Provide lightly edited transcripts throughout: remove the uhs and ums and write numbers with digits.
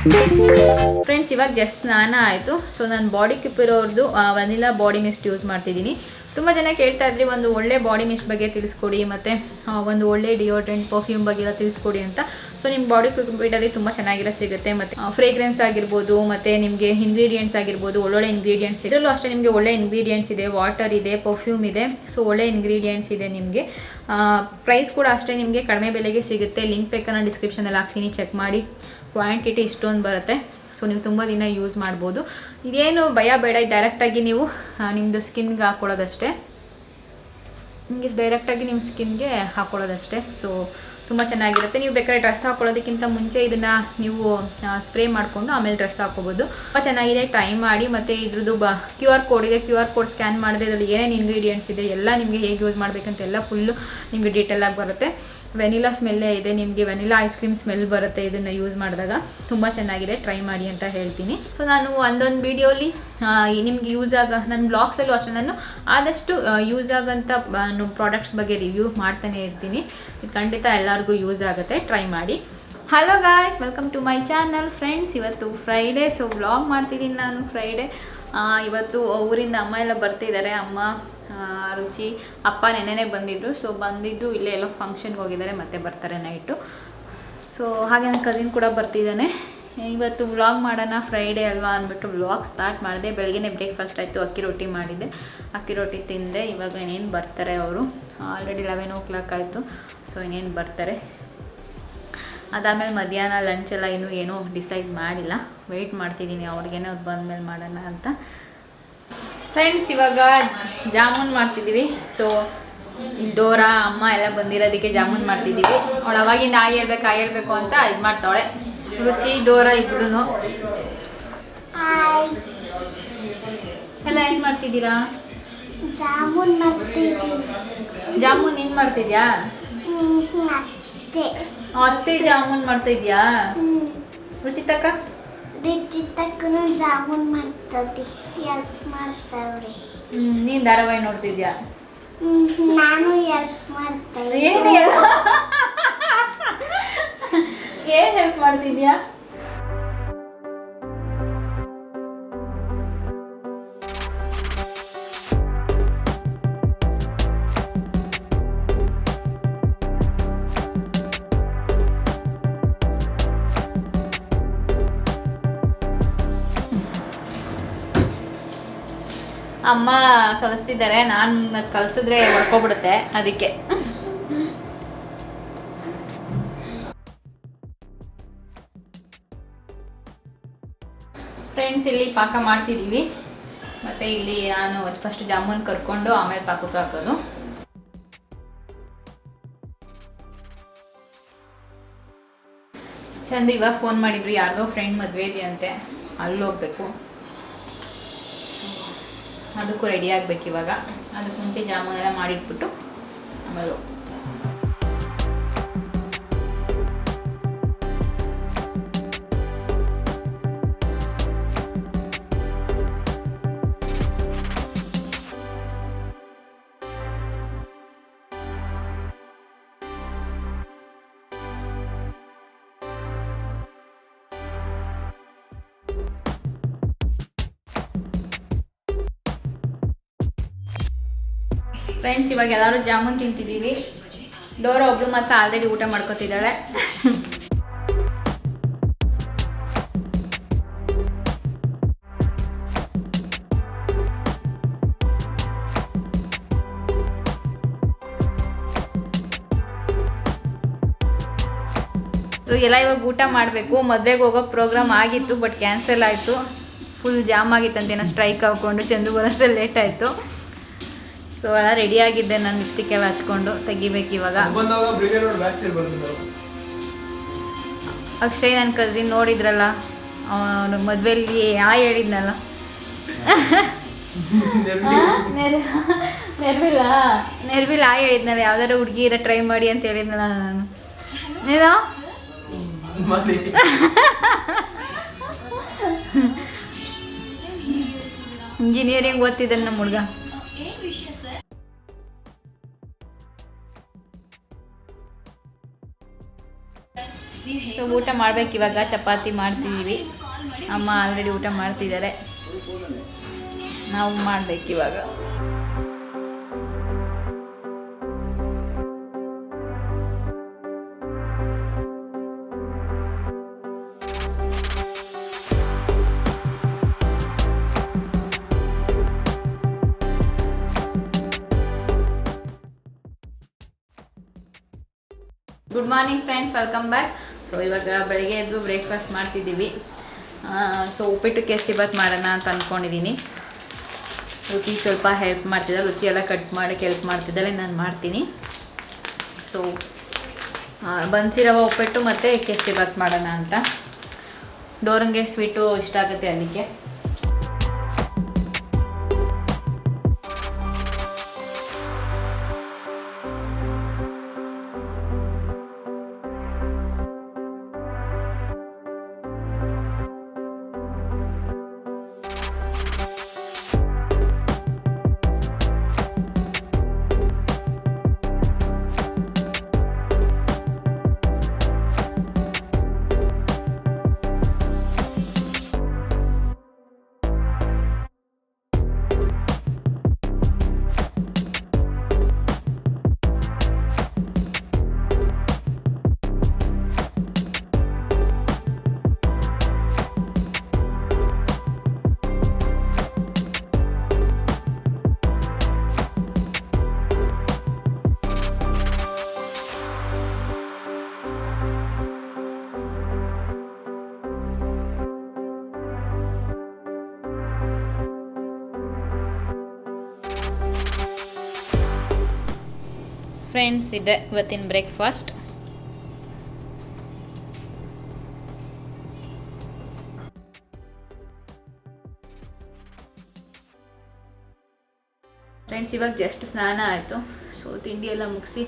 Friends, ಇವಾಗ just ಸ್ನಾನ ಆಯಿತು. ಸೊ ನಾನು ಬಾಡಿ ಕ್ಯೂಪಿಡ್ ಅವ್ರದ್ದು ವನಿಲಾ ಬಾಡಿ ಮಿಸ್ಟ್ ಯೂಸ್ ಮಾಡ್ತಿದ್ದೀನಿ. ತುಂಬ ಜನ ಕೇಳ್ತಾ ಇದ್ರಿ ಒಂದು ಒಳ್ಳೆ ಬಾಡಿ ಮಿಸ್ಟ್ ಬಗ್ಗೆ ತಿಳಿಸ್ಕೊಡಿ, ಮತ್ತು ಒಂದು ಒಳ್ಳೆ ಡಿಯೋಡ್ರೆಂಟ್ ಪರ್ಫ್ಯೂಮ್ ಬಗ್ಗೆ ಎಲ್ಲ ತಿಳಿಸ್ಕೊಡಿ ಅಂತ. ಸೊ ನಿಮ್ಮ ಬಾಡಿ ಕ್ಯೂಪಿಡಲ್ಲಿ ತುಂಬ ಚೆನ್ನಾಗಿರೋ ಸಿಗುತ್ತೆ, ಮತ್ತು ಫ್ರೇಗ್ರೆನ್ಸ್ ಆಗಿರ್ಬೋದು, ಮತ್ತು ನಿಮಗೆ ಇಂಗ್ರೀಡಿಯೆಂಟ್ಸ್ ಆಗಿರ್ಬೋದು, ಒಳ್ಳೊಳ್ಳೆ ಇಂಗ್ರೀಡಿಯೆಂಟ್ಸ್ ಇದೆ. ಇದರಲ್ಲೂ ಅಷ್ಟೇ ನಿಮಗೆ ಒಳ್ಳೆ ಇಂಗ್ರೀಡಿಯೆಂಟ್ಸ್ ಇದೆ, ವಾಟರ್ ಇದೆ, ಪರ್ಫ್ಯೂಮ್ ಇದೆ. ಸೊ ಒಳ್ಳೆ ಇಂಗ್ರೀಡಿಯೆಂಟ್ಸ್ ಇದೆ ನಿಮಗೆ. ಪ್ರೈಸ್ ಕೂಡ ಅಷ್ಟೇ ನಿಮಗೆ ಕಡಿಮೆ ಬೆಲೆಗೆ ಸಿಗುತ್ತೆ. ಲಿಂಕ್ ಬೇಕಾದ್ರೆ ಡಿಸ್ಕ್ರಿಪ್ಷನಲ್ಲಿ ಹಾಕ್ತೀನಿ, ಚೆಕ್ ಮಾಡಿ. ಕ್ವಾಂಟಿಟಿ ಇಷ್ಟೊಂದು ಬರುತ್ತೆ. ಸೊ ನೀವು ತುಂಬ ದಿನ ಯೂಸ್ ಮಾಡ್ಬೋದು. ಇದೇನು ಭಯ ಬೇಡ, ಡೈರೆಕ್ಟಾಗಿ ನೀವು ನಿಮ್ಮದು ಸ್ಕಿನ್ಗೆ ಹಾಕ್ಕೊಳ್ಳೋದಷ್ಟೇ. ನಿಮಗೆ ಡೈರೆಕ್ಟಾಗಿ ನಿಮ್ಮ ಸ್ಕಿನ್ಗೆ ಹಾಕ್ಕೊಳ್ಳೋದಷ್ಟೇ. ಸೊ ತುಂಬ ಚೆನ್ನಾಗಿರುತ್ತೆ. ನೀವು ಬೇಕಾದ್ರೆ ಡ್ರೆಸ್ ಹಾಕ್ಕೊಳ್ಳೋದಕ್ಕಿಂತ ಮುಂಚೆ ಇದನ್ನು ನೀವು ಸ್ಪ್ರೇ ಮಾಡಿಕೊಂಡು ಆಮೇಲೆ ಡ್ರೆಸ್ ಹಾಕ್ಕೋಬೋದು. ತುಂಬ ಚೆನ್ನಾಗಿದೆ, ಟ್ರೈ ಮಾಡಿ. ಮತ್ತು ಇದ್ರದ್ದು QR ಕೋಡ್ ಇದೆ. QR ಕೋಡ್ ಸ್ಕ್ಯಾನ್ ಮಾಡಿದ್ರೆ ಇದರಲ್ಲಿ ಏನೇನು ಇಂಗ್ರೀಡಿಯೆಂಟ್ಸ್ ಇದೆ ಎಲ್ಲ ನಿಮಗೆ ಹೇಗೆ ಯೂಸ್ ಮಾಡಬೇಕಂತ ಎಲ್ಲ ಫುಲ್ಲು ನಿಮಗೆ ಡೀಟೇಲಾಗಿ ಬರುತ್ತೆ. ವೆನಿಲಾ ಸ್ಮೆಲ್ಲೇ ಇದೆ, ನಿಮಗೆ ವೆನಿಲಾ ಐಸ್ ಕ್ರೀಮ್ ಸ್ಮೆಲ್ ಬರುತ್ತೆ ಇದನ್ನು ಯೂಸ್ ಮಾಡಿದಾಗ. ತುಂಬ ಚೆನ್ನಾಗಿದೆ, ಟ್ರೈ ಮಾಡಿ ಅಂತ ಹೇಳ್ತೀನಿ. ಸೊ ನಾನು ಒಂದೊಂದು ವೀಡಿಯೋಲಿ ನಿಮ್ಗೆ ಯೂಸ್ ನನ್ನ ಬ್ಲಾಗ್ಸಲ್ಲೂ ಅಷ್ಟೇ ನಾನು ಆದಷ್ಟು ಯೂಸ್ ಆಗೋಂಥ ಪ್ರಾಡಕ್ಟ್ಸ್ ಬಗ್ಗೆ ರಿವ್ಯೂ ಮಾಡ್ತಾನೆ ಇರ್ತೀನಿ. ಇದು ಖಂಡಿತ ಎಲ್ಲರಿಗೂ ಯೂಸ್ ಆಗುತ್ತೆ, ಟ್ರೈ ಮಾಡಿ. Hello guys, welcome to my channel. Friends, ಇವತ್ತು ಫ್ರೈಡೇ, ಸೊ ವ್ಲಾಗ್ ಮಾಡ್ತಿದ್ದೀನಿ ನಾನು ಫ್ರೈಡೇ. ಇವತ್ತು ಊರಿಂದ ಅಮ್ಮ ಎಲ್ಲ ಬರ್ತಿದ್ದಾರೆ. ಅಮ್ಮ, ರುಚಿ, ಅಪ್ಪ ನೆನ್ನೆನೇ ಬಂದಿದ್ದರು. ಸೊ ಬಂದಿದ್ದು ಇಲ್ಲೇ ಎಲ್ಲೋ ಫಂಕ್ಷನ್ಗೆ ಹೋಗಿದ್ದಾರೆ, ಮತ್ತೆ ಬರ್ತಾರೆ ನೈಟು. ಸೊ ಹಾಗೆ ನನ್ನ ಕಸಿನ್ ಕೂಡ ಬರ್ತಿದ್ದಾನೆ. ಇವತ್ತು ವ್ಲಾಗ್ ಮಾಡೋಣ, ಫ್ರೈಡೇ ಅಲ್ವಾ ಅಂದ್ಬಿಟ್ಟು ವ್ಲಾಗ್ ಸ್ಟಾರ್ಟ್ ಮಾಡಿದೆ. ಬೆಳಗ್ಗೆ ಬ್ರೇಕ್ಫಾಸ್ಟ್ ಆಯಿತು, ಅಕ್ಕಿ ರೊಟ್ಟಿ ಮಾಡಿದ್ದೆ, ಅಕ್ಕಿ ರೊಟ್ಟಿ ತಿಂದೆ. ಇವಾಗ ಇನ್ನೇನು ಬರ್ತಾರೆ ಅವರು. ಆಲ್ರೆಡಿ 11 o'clock ಆಯಿತು. ಸೊ ಇನ್ನೇನು ಬರ್ತಾರೆ. ಅದಾದಮೇಲೆ ಮಧ್ಯಾಹ್ನ ಲಂಚೆಲ್ಲ ಇನ್ನೂ ಏನೂ ಡಿಸೈಡ್ ಮಾಡಿಲ್ಲ, ವೆಯ್ಟ್ ಮಾಡ್ತಿದ್ದೀನಿ ಅವ್ರಿಗೇನೆ, ಅವ್ರು ಬಂದಮೇಲೆ ಮಾಡೋಣ ಅಂತ. ಫ್ರೆಂಡ್ಸ್, ಇವಾಗ ಜಾಮೂನ್ ಮಾಡ್ತಿದ್ದೀವಿ. ಸೊ ಡೋರಾ ಅಮ್ಮ ಎಲ್ಲ ಬಂದಿರೋದಕ್ಕೆ ಜಾಮೂನ್ ಮಾಡ್ತಿದ್ದೀವಿ. ಅವಳು ಅವಾಗಿಂದ ಹೇಳ್ಬೇಕು ಅಂತ ಇದು ಮಾಡ್ತಾವಳೆ. ರುಚಿ, ಡೋರಾ ಇಬ್ರು ಎಲ್ಲ ಏನು ಮಾಡ್ತಿದ್ದೀರಾ? ಜಾಮೂನ್ ಮಾಡ್ತಿದ್ದೀವಿ. ಜಾಮೂನ್ ಏನು ಮಾಡ್ತಿದ್ಯಾ? ಅತ್ತೆ ಜಾಮೂನ್ ಮಾಡ್ತಿದ್ಯಾ? ರುಚಿತಕ್ಕ ಜಾಮೂನ್ ಮಾಡ್ತದೆ, ಹೆಲ್ಪ್ ಮಾಡ್ತಾವ್ರಿ. ನೀನು ಧಾರಾವಾಹಿ ನೋಡ್ತಿದ್ಯಾ? ನಾನು ಹೆಲ್ಪ್ ಮಾಡ್ತೇನೆ. ಏನು ಹೆಲ್ಪ್ ಮಾಡ್ತಿದ್ಯಾ? ಅಮ್ಮ ಕಲಿಸ್ತಿದ್ದಾರೆ, ನಾನು ಕಲಿಸಿದ್ರೆ ಹೊಡ್ಕೊಬಿಡುತ್ತೆ, ಅದಕ್ಕೆ. ಫ್ರೆಂಡ್ಸ್, ಇಲ್ಲಿ ಪಾಕ ಮಾಡ್ತಿದ್ದೀವಿ. ಮತ್ತು ಇಲ್ಲಿ ನಾನು ಫಸ್ಟ್ ಜಾಮೂನ್ ಕರ್ಕೊಂಡು ಆಮೇಲೆ ಪಾಕಕ್ಕೆ ಹಾಕೋದು. ಚಂದ ಇವಾಗ ಫೋನ್ ಮಾಡಿದ್ರು, ಯಾರಿಗೋ ಫ್ರೆಂಡ್ ಮದುವೆ ಇದೆ ಅಂತೆ, ಅಲ್ಲಿ ಹೋಗ್ಬೇಕು. ಅದಕ್ಕೂ ರೆಡಿ ಆಗಬೇಕು ಇವಾಗ. ಅದಕ್ಕೆ ಮುಂಚೆ ಜಾಮೂನೆಲ್ಲ ಮಾಡಿಟ್ಬಿಟ್ಟು ಆಮೇಲೆ ಫ್ರೆಂಡ್ಸ್, ಇವಾಗ ಎಲ್ಲರೂ ಜಾಮೂನ್ ತಿಂತಿದ್ದೀವಿ. ಡೋರಾ ಒಬ್ಳು ಮಾತ್ರ ಆಲ್ರೆಡಿ ಊಟ ಮಾಡ್ಕೊತಿದ್ದಾಳೆ. ಎಲ್ಲ ಇವಾಗ ಊಟ ಮಾಡಬೇಕು. ಮದುವೆಗೆ ಹೋಗೋ ಪ್ರೋಗ್ರಾಮ್ ಆಗಿತ್ತು, ಬಟ್ ಕ್ಯಾನ್ಸಲ್ ಆಯಿತು. ಫುಲ್ ಜಾಮ್ ಆಗಿತ್ತಂತೇನೋ, ಸ್ಟ್ರೈಕ್ ಹಾಕ್ಕೊಂಡು ಚಂದು ಬರೋಷ್ಟರಲ್ಲಿ ಲೇಟ್ ಆಯಿತು. ಸೊ ಎಲ್ಲ ರೆಡಿ ಆಗಿದ್ದೆ ನಾನು, ಲಿಪ್ಸ್ಟಿಕ್ ಎಲ್ಲ ಹಚ್ಕೊಂಡು ತೆಗಿಬೇಕು ಇವಾಗ. ಅಕ್ಷಯ್ ನನ್ನ ಕಸಿನ್ ನೋಡಿದ್ರಲ್ಲ, ಅವನು ಮದುವೆಯಲ್ಲಿ ಹೇಳಿದ್ನಲ್ಲ, ನೆರ್ವಿಲ್ಲ ಹೇಳಿದ್ನಲ್ಲ, ಯಾವ್ದಾರು ಹುಡುಗಿ ಇರೋ ಟ್ರೈ ಮಾಡಿ ಅಂತ ಹೇಳಿದ್ನಲ್ಲ ನಾನು. ಏನೋ ಇಂಜಿನಿಯರಿಂಗ್ ಓದ್ತಿದ್ದಾನೆ ನಮ್ಮ ಹುಡುಗ. ಸೊ ಊಟ ಮಾಡ್ಬೇಕು ಇವಾಗ. ಚಪಾತಿ ಮಾಡ್ತಿದ್ದೀವಿ, ಅಮ್ಮ ಆಲ್ರೆಡಿ ಊಟ ಮಾಡ್ತಿದ್ದಾರೆ, ನಾವು ಮಾಡ್ಬೇಕು ಇವಾಗ. Good morning friends, welcome back. So ಇವಾಗ ಬೆಳಗ್ಗೆ ಎದ್ದು ಬ್ರೇಕ್ಫಾಸ್ಟ್ ಮಾಡ್ತಿದ್ದೀವಿ. ಸೊ ಉಪ್ಪಿಟ್ಟು ಕೇಸರಿಬಾತ್ ಮಾಡೋಣ ಅಂತ ಅಂದ್ಕೊಂಡಿದ್ದೀನಿ. ರುಚಿ ಸ್ವಲ್ಪ ಹೆಲ್ಪ್ ಮಾಡ್ತಿದ್ದಾಳೆ, ರುಚಿ ಎಲ್ಲ ಕಟ್ ಮಾಡೋಕ್ಕೆ ಹೆಲ್ಪ್ ಮಾಡ್ತಿದ್ದಾಳೆ, ನಾನು ಮಾಡ್ತೀನಿ. ಸೊ ಬನ್ಸಿರವ ಉಪ್ಪಿಟ್ಟು ಮತ್ತು ಕೇಸರಿಬಾತ್ ಮಾಡೋಣ ಅಂತ. ಡೋರಂಗೆ ಸ್ವೀಟು ಇಷ್ಟ ಆಗುತ್ತೆ ಅದಕ್ಕೆ. ಫ್ರೆಂಡ್ಸ್, ಇದೆ ಇವತ್ತಿನ ಬ್ರೇಕ್ಫಾಸ್ಟ್. ಫ್ರೆಂಡ್ಸ್, ಇವಾಗ ಜಸ್ಟ್ ಸ್ನಾನ ಆಯಿತು. ಸೊ ತಿಂಡಿ ಎಲ್ಲ ಮುಗಿಸಿ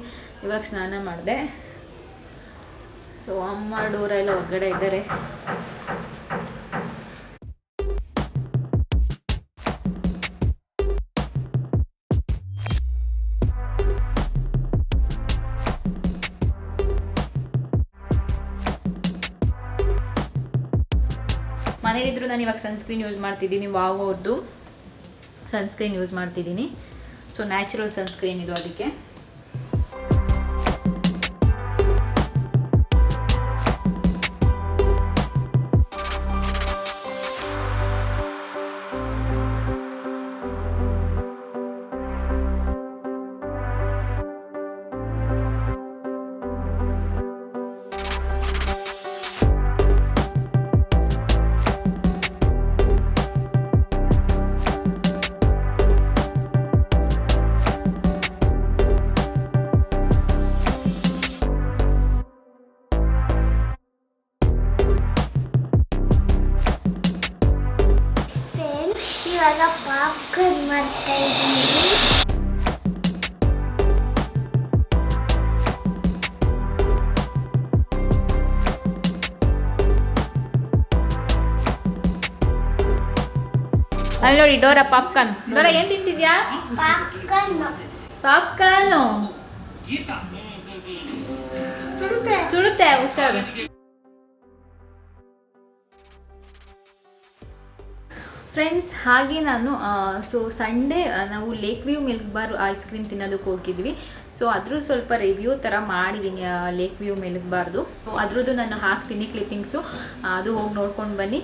ಇವಾಗ ಸ್ನಾನ ಮಾಡಿದೆ. ಸೊ ಅಮ್ಮ ಡೋರೆಲ್ಲ ಹೊರಗಡೆ ಇದ್ದಾರೆ. ಮನೇಲಿದ್ದರೂ ನಾನು ಇವಾಗ ಸನ್ಸ್ಕ್ರೀನ್ ಯೂಸ್ ಮಾಡ್ತಿದ್ದೀನಿ, ವಾವ್ ಅವ್ರದ್ದು ಸನ್ಸ್ಕ್ರೀನ್ ಯೂಸ್ ಮಾಡ್ತಿದ್ದೀನಿ. ಸೊ ನ್ಯಾಚುರಲ್ ಸನ್ಸ್ಕ್ರೀನ್ ಇದು, ಅದಕ್ಕೆ. ಇವಾಗ ಪಾಪ್ಕಾರ್ನ್ ಮಾಡ್ತಾ ಇದ್ದೀನಿ. ಅಲ್ಲಿ ನೋಡಿ ಡೋರಾ ಪಾಪ್ಕಾರ್ನ್. ಡೋರಾ ಏನು ತಿಂತಿದ್ಯಾ? ಪಾಪ್ಕಾರ್ನು ಸುಡುತ್ತೆ, ಹುಷಾರು. ಫ್ರೆಂಡ್ಸ್, ಹಾಗೆ ನಾನು ಸೊ ಸಂಡೇ ನಾವು ಲೇಕ್ವ್ಯೂ ಮಿಲ್ಕ್ಬಾರ್ ಐಸ್ ಕ್ರೀಮ್ ತಿನ್ನೋದಕ್ಕೆ ಹೋಗಿದ್ವಿ. ಸೊ ಅದ್ರ ಸ್ವಲ್ಪ ರಿವ್ಯೂ ಥರ ಮಾಡಿದ್ದೀನಿ ಲೇಕ್ವ್ಯೂ ಮಿಲ್ಕ್ಬಾರ್ದು. ಸೊ ಅದ್ರದ್ದು ನಾನು ಹಾಕ್ತೀನಿ ಕ್ಲಿಪ್ಪಿಂಗ್ಸು, ಅದು ಹೋಗಿ ನೋಡ್ಕೊಂಡು ಬನ್ನಿ.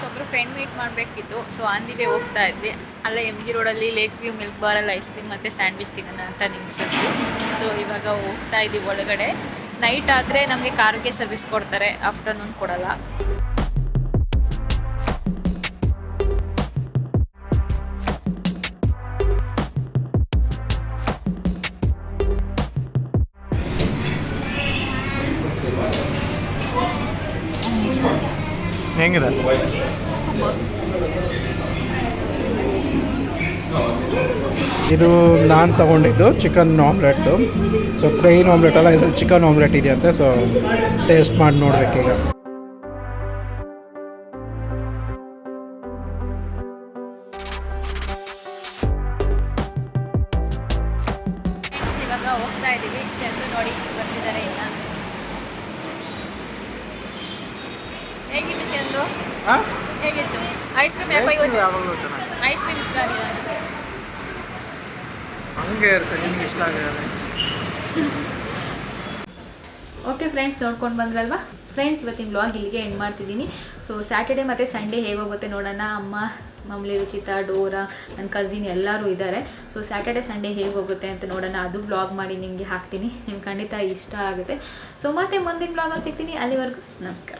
ಒಬ್ಬರು ಫ್ರೆಂಡ್ ಮೀಟ್ ಮಾಡಬೇಕಿತ್ತು. ಸೊ ಅಂದಿಗೆ ಹೋಗ್ತಾ ಇದ್ವಿ. ಅಲ್ಲೇ MG ರೋಡಲ್ಲಿ ಲೇಕ್ವ್ಯೂ ಮಿಲ್ಕ್ಬಾರಲ್ಲಿ ಐಸ್ ಕ್ರೀಮ್ ಮತ್ತು ಸ್ಯಾಂಡ್ವಿಚ್ ತಿನ್ನೋಣ ಅಂತ ನಿಲ್ಸಿದ್ವಿ. ಸೊ ಇವಾಗ ಹೋಗ್ತಾ ಇದ್ದೀವಿ ಒಳಗಡೆ. ನೈಟ್ ಆದರೆ ನಮಗೆ ಕಾರ್ಗೆ ಸರ್ವಿಸ್ ಕೊಡ್ತಾರೆ, ಆಫ್ಟರ್ನೂನ್ ಕೊಡಲ್ಲ. ಹೆಂಗಿದೆ? ಇದು ನಾನು ತಗೊಂಡಿದ್ದು chicken omelette. So plane omelette ಅಲ್ಲ, ಇದ್ರಲ್ಲಿ ಚಿಕನ್ ಆಮ್ಲೆಟ್ ಇದೆಯಂತೆ. ಸೊ ಟೇಸ್ಟ್ ಮಾಡಿ ನೋಡ್ಬೇಕೀಗ. ಇವಾಗ ಹೋಗ್ತಾ ಇದ್ದೀವಿ. ಚಂದು ನೋಡಿ ಬರ್ತಿದ್ದಾರೆ. ಇಲ್ಲ ಹೇಗಿತ್ತು ಚಂದು? ಹಾಂ ಹೇಗಿತ್ತು ಐಸ್ ಕ್ರೀಮ್? ಯಾಕೋ ಇವತ್ತು ಯಾವಾಗಲೂ ಚೆನ್ನಾಗಿ ಐಸ್ ಕ್ರೀಮ್ ಇಷ್ಟ ಆಗಿಲ್ಲ. ಹಂಗೆ ಇರುತ್ತೆ, ನಿಮ್ಗೆ ಇಷ್ಟ ಆಗಿರಲ್ಲ. ಓಕೆ ಫ್ರೆಂಡ್ಸ್, ನೋಡ್ಕೊಂಡು ಬಂದ್ರಲ್ವಾ ಫ್ರೆಂಡ್ಸ್, ಇವತ್ತಿನ ಬ್ಲಾಗ್ ಇಲ್ಲಿಗೆ ಎಂಡ್ ಮಾಡ್ತಿದ್ದೀನಿ. ಸೊ ಸ್ಯಾಟರ್ಡೆ ಮತ್ತು ಸಂಡೇ ಹೇಗೆ ಹೋಗುತ್ತೆ ನೋಡೋಣ. ಅಮ್ಮ, ಮಮ್ಲಿ, ರುಚಿತಾ, ಡೋರಾ, ನನ್ನ ಕಸಿನ್ ಎಲ್ಲರೂ ಇದ್ದಾರೆ. ಸೊ ಸ್ಯಾಟರ್ಡೆ ಸಂಡೇ ಹೇಗೆ ಹೋಗುತ್ತೆ ಅಂತ ನೋಡೋಣ. ಅದು ಬ್ಲಾಗ್ ಮಾಡಿ ನಿಮಗೆ ಹಾಕ್ತೀನಿ. ನಿಮ್ಗೆ ಖಂಡಿತ ಇಷ್ಟ ಆಗುತ್ತೆ. ಸೊ ಮತ್ತೆ ಮುಂದಿನ ಬ್ಲಾಗಲ್ಲಿ ಸಿಗ್ತೀನಿ. ಅಲ್ಲಿವರೆಗೂ ನಮಸ್ಕಾರ.